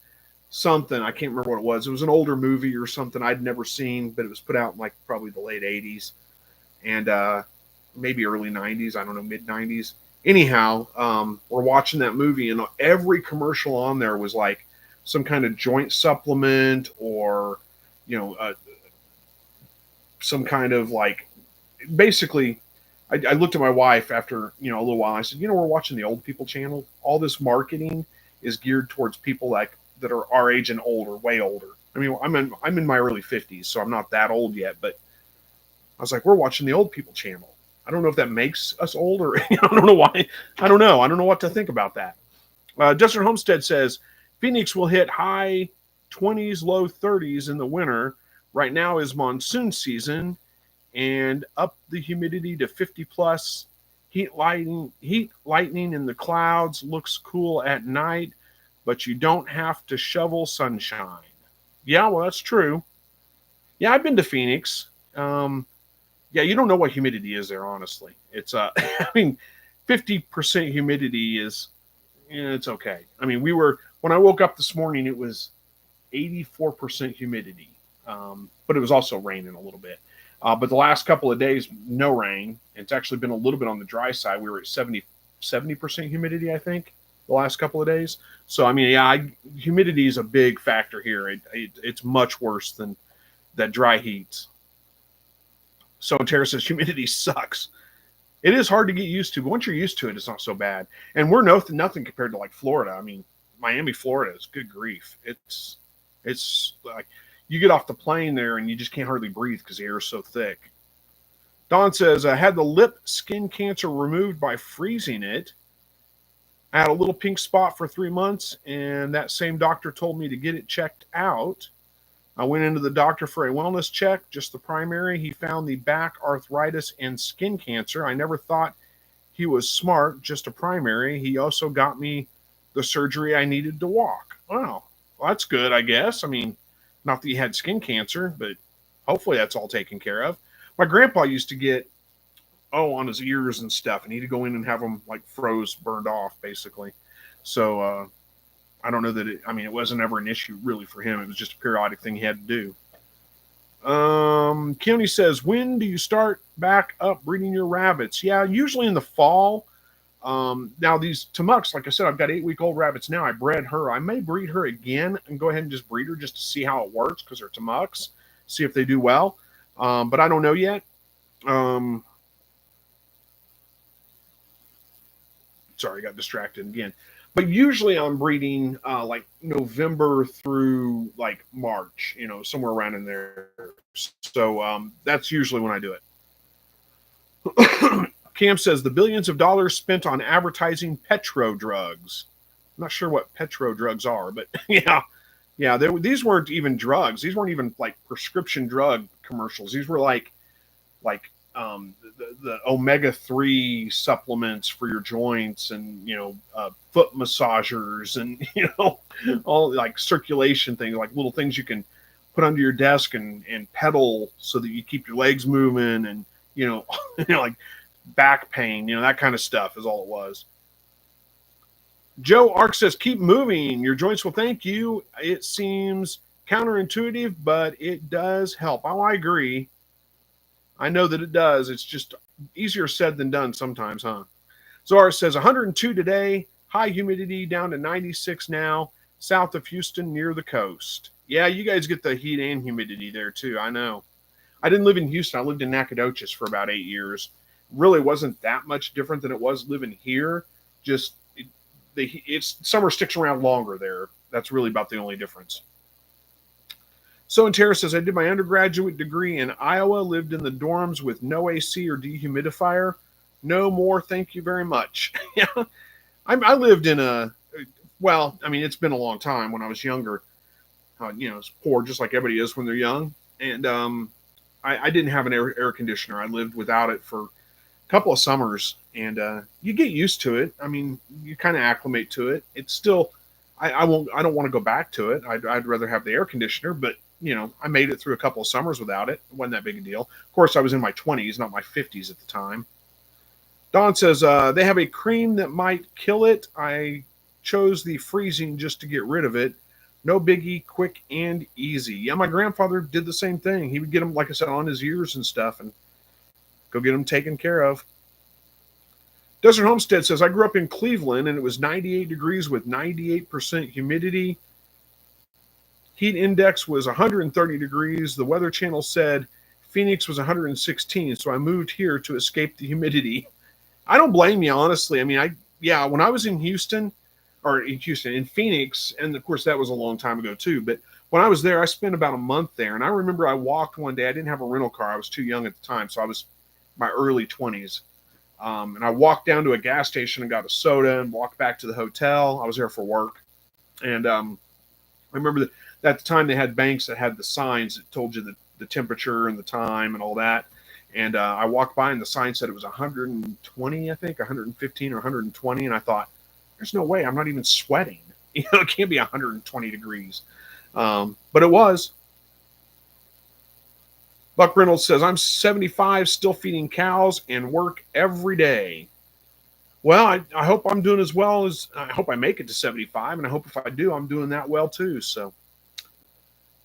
Speaker 1: something, I can't remember what it was. It was an older movie or something I'd never seen, but it was put out in like probably the late 80s and maybe early 90s. I don't know, mid 90s. Anyhow, we're watching that movie and every commercial on there was like some kind of joint supplement or, you know, some kind of like, basically, I looked at my wife after, you know, a little while. I said, you know, we're watching the old people channel. All this marketing is geared towards people like that are our age and older, way older. I mean, I'm in my early 50s, so I'm not that old yet. But I was like, we're watching the old people channel. I don't know if that makes us old or I don't know why. I don't know. I don't know what to think about that. Desert Homestead says Phoenix will hit high 20s, low 30s in the winter. Right now is monsoon season and up the humidity to 50 plus. Heat lightning in the clouds, looks cool at night, but you don't have to shovel sunshine. Yeah, well, that's true. Yeah, I've been to Phoenix. Yeah, you don't know what humidity is there, honestly. It's I mean, 50% humidity is, it's okay. I mean, when I woke up this morning, it was 84% humidity, but it was also raining a little bit. But the last couple of days, no rain. It's actually been a little bit on the dry side. We were at 70% humidity, I think, the last couple of days. So, I mean, yeah, humidity is a big factor here. It's much worse than that dry heat. So Tara says humidity sucks. It is hard to get used to, but once you're used to it, it's not so bad. And we're nothing compared to like Florida. I mean, Miami, Florida is good grief. It's like you get off the plane there and you just can't hardly breathe because the air is so thick. Don says, I had the lip skin cancer removed by freezing it. I had a little pink spot for 3 months, and that same doctor told me to get it checked out. I went into the doctor for a wellness check, just the primary. He found the back arthritis and skin cancer. I never thought he was smart, just a primary. He also got me the surgery I needed to walk. Wow, well, that's good, I guess. I mean, not that he had skin cancer, but hopefully that's all taken care of. My grandpa used to get, on his ears and stuff, and he'd go in and have them like burned off, basically. So I don't know that it wasn't ever an issue really for him. It was just a periodic thing he had to do. Keone says, when do you start back up breeding your rabbits? Yeah, usually in the fall. Now these Tamucks, like I said, I've got 8-week-old rabbits now. I bred her. I may breed her again and go ahead and just breed her just to see how it works because they're Tamucks, see if they do well. But I don't know yet. Sorry, I got distracted again. But usually I'm breeding like November through like March, somewhere around in there. So that's usually when I do it. Cam says the billions of dollars spent on advertising petro drugs. I'm not sure what petro drugs are, but yeah, these weren't even drugs. These weren't even like prescription drug commercials. These were like the omega-3 supplements for your joints, and foot massagers, and all like circulation things, like little things you can put under your desk and pedal so that you keep your legs moving, and like back pain, that kind of stuff is all it was. Joe Ark says, keep moving. Your joints will thank you. It seems counterintuitive, but it does help. Oh, I agree. I know that it does. It's just easier said than done sometimes, huh? Zara says 102 today, high humidity down to 96 now, south of Houston near the coast. Yeah, you guys get the heat and humidity there too. I know. I didn't live in Houston. I lived in Nacogdoches for about 8 years. Really wasn't that much different than it was living here. Just it's summer sticks around longer there. That's really about the only difference. So and Tara says, I did my undergraduate degree in Iowa, lived in the dorms with no AC or dehumidifier. No more, thank you very much. Yeah, I lived in it's been a long time. When I was younger, it's poor just like everybody is when they're young. And I didn't have an air conditioner. I lived without it for a couple of summers, and you get used to it. I mean, you kind of acclimate to it. It's still, I don't want to go back to it. I'd rather have the air conditioner, but I made it through a couple of summers without it. It wasn't that big a deal. Of course, I was in my 20s, not my 50s at the time. Don says, they have a cream that might kill it. I chose the freezing just to get rid of it. No biggie, quick and easy. Yeah, my grandfather did the same thing. He would get them, like I said, on his ears and stuff, and go get them taken care of. Desert Homestead says, I grew up in Cleveland, and it was 98 degrees with 98% humidity. Heat index was 130 degrees. The Weather Channel said Phoenix was 116, so I moved here to escape the humidity. I don't blame you, honestly. I mean, when I was in Houston, in Phoenix, and of course that was a long time ago too, but when I was there, I spent about a month there, and I remember I walked one day. I didn't have a rental car. I was too young at the time, so I was my early 20s. And I walked down to a gas station and got a soda and walked back to the hotel. I was there for work. And I remember that at the time they had banks that had the signs that told you the temperature and the time and all that. And I walked by and the sign said it was 120, I think, 115 or 120. And I thought, there's no way, I'm not even sweating. It can't be 120 degrees. But it was. Buck Reynolds says, I'm 75, still feeding cows and work every day. Well, I hope I'm doing as well as, I hope I make it to 75, and I hope if I do, I'm doing that well too. So,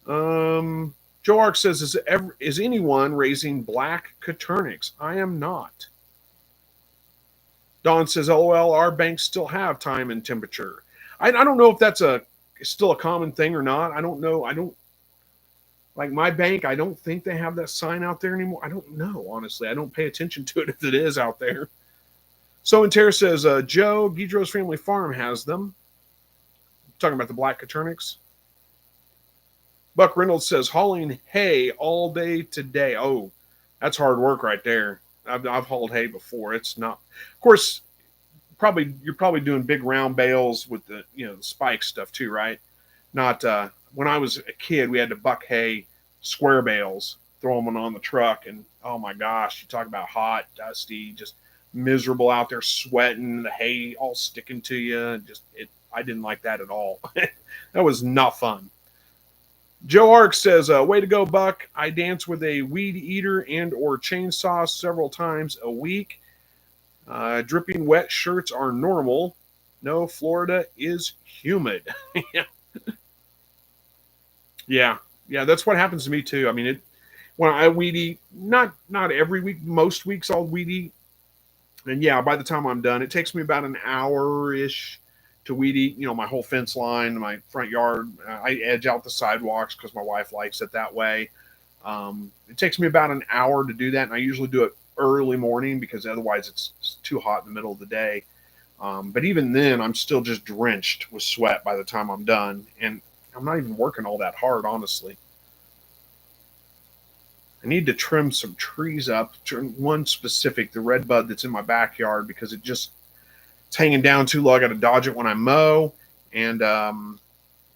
Speaker 1: Joe Ark says, is anyone raising black Coturnics? I am not. Don says, LOL, our banks still have time and temperature. I don't know if that's still a common thing or not. I don't know. I don't, like my bank, I don't think they have that sign out there anymore. I don't know, honestly. I don't pay attention to it if it is out there. So and Tara says, Joe, Guidro's Family Farm has them. Talking about the black Coturnics. Buck Reynolds says, hauling hay all day today. Oh, that's hard work right there. I've hauled hay before. It's not, of course, you're probably doing big round bales with the the spike stuff too, right? Not when I was a kid, we had to buck hay, square bales, throw them on the truck, and oh my gosh, you talk about hot, dusty, just miserable out there, sweating, the hay all sticking to you, and I didn't like that at all. That was not fun. Joe Ark says, way to go, Buck. I dance with a weed eater and or chainsaw several times a week. Dripping wet shirts are normal. No, Florida is humid. Yeah, that's what happens to me too. I mean, when I weed eat, not every week, most weeks I'll weed eat. And yeah, by the time I'm done, it takes me about an hour-ish to weed eat, my whole fence line, my front yard. I edge out the sidewalks because my wife likes it that way. It takes me about an hour to do that, and I usually do it early morning because otherwise it's too hot in the middle of the day. But even then, I'm still just drenched with sweat by the time I'm done. And I'm not even working all that hard, honestly. I need to trim some trees up. One specific, the red bud that's in my backyard, because it's hanging down too low. I got to dodge it when I mow. And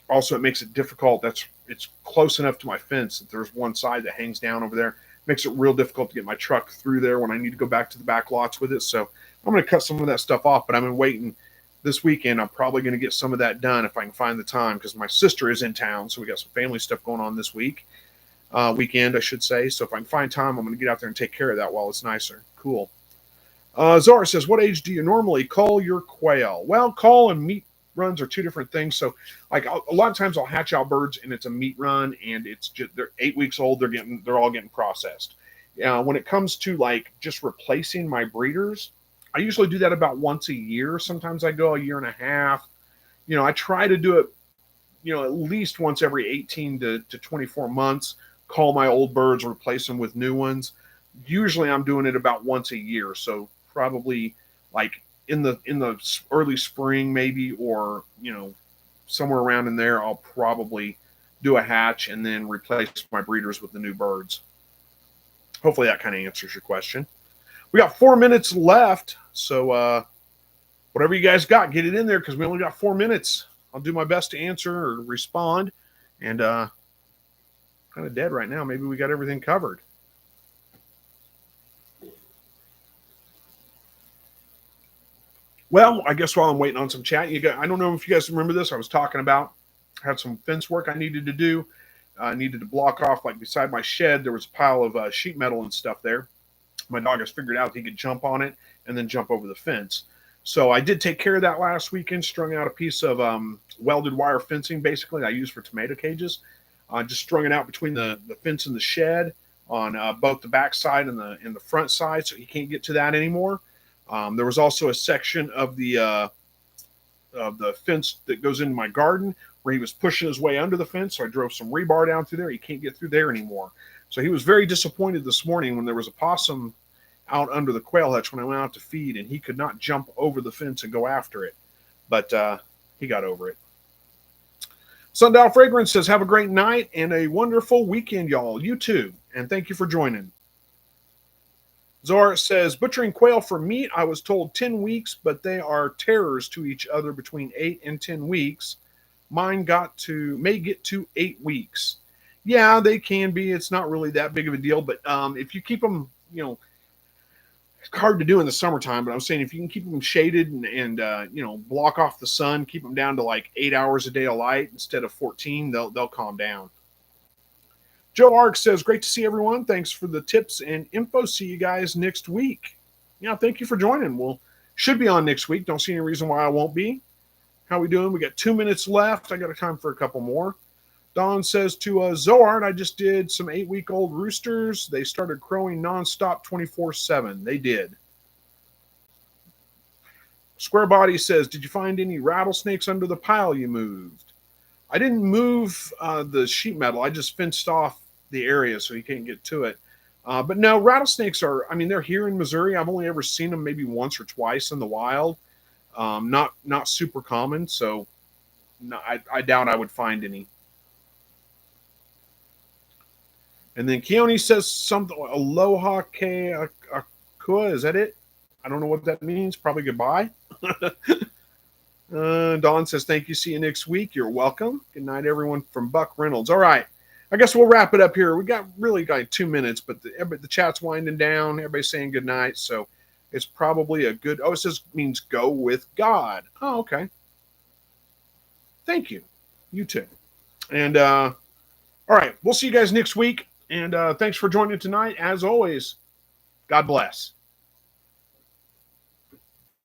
Speaker 1: also, it makes it difficult. It's close enough to my fence that there's one side that hangs down over there. Makes it real difficult to get my truck through there when I need to go back to the back lots with it. So I'm going to cut some of that stuff off, but I've been waiting this weekend. I'm probably going to get some of that done if I can find the time, because my sister is in town. So we got some family stuff going on this weekend, I should say. So if I can find time, I'm going to get out there and take care of that while it's nicer. Cool. Zora says, what age do you normally cull your quail? Well, cull and meat runs are two different things. So like a lot of times I'll hatch out birds and it's a meat run, and it's just, they're 8 weeks old. They're all getting processed. When it comes to like just replacing my breeders, I usually do that about once a year. Sometimes I go a year and a half. I try to do it, at least once every 18 to 24 months, call my old birds, replace them with new ones. Usually I'm doing it about once a year. So probably like in the early spring, maybe, or somewhere around in there, I'll probably do a hatch and then replace my breeders with the new birds. Hopefully that kind of answers your question. We got 4 minutes left, so whatever you guys got, get it in there, because we only got 4 minutes. I'll do my best to answer or respond. And kind of dead right now. Maybe we got everything covered. Well, I guess while I'm waiting on some chat, I don't know if you guys remember this. I was talking about, I had some fence work I needed to do. I needed to block off, like beside my shed, there was a pile of sheet metal and stuff there. My dog has figured out he could jump on it and then jump over the fence. So I did take care of that last weekend, strung out a piece of welded wire fencing, basically, I use for tomato cages. Just strung it out between the fence and the shed on both the back side and the front side, so he can't get to that anymore. There was also a section of the fence that goes into my garden where he was pushing his way under the fence, so I drove some rebar down through there. He can't get through there anymore. So he was very disappointed this morning when there was a possum out under the quail hutch when I went out to feed, and he could not jump over the fence and go after it. But he got over it. Sundial Fragrance says, have a great night and a wonderful weekend, y'all. You too. And thank you for joining. Zora says, butchering quail for meat, I was told 10 weeks, but they are terrors to each other between 8 and 10 weeks. Mine may get to 8 weeks. Yeah, they can be. It's not really that big of a deal. But if you keep them, it's hard to do in the summertime. But I'm saying if you can keep them shaded and block off the sun, keep them down to like 8 hours a day of light instead of 14, they'll calm down. Joe Ark says, great to see everyone. Thanks for the tips and info. See you guys next week. Yeah, thank you for joining. We'll should be on next week. Don't see any reason why I won't be. How we doing? We got 2 minutes left. I got time for a couple more. Don says to Zoard, I just did some 8-week-old roosters. They started crowing nonstop 24/7. They did. Square Body says, did you find any rattlesnakes under the pile you moved? I didn't move the sheet metal. I just fenced off the area so you can't get to it. But no, rattlesnakes they're here in Missouri. I've only ever seen them maybe once or twice in the wild. Not super common. So no, I doubt I would find any. And then Keone says something, aloha ke akua. Is that it? I don't know what that means. Probably goodbye. Dawn says, thank you. See you next week. You're welcome. Good night, everyone, from Buck Reynolds. All right. I guess we'll wrap it up here. We got really like 2 minutes, but the chat's winding down. Everybody's saying good night. So it's probably a good, it says means go with God. Oh, okay. Thank you. You too. And all right. We'll see you guys next week. And thanks for joining tonight. As always, God bless.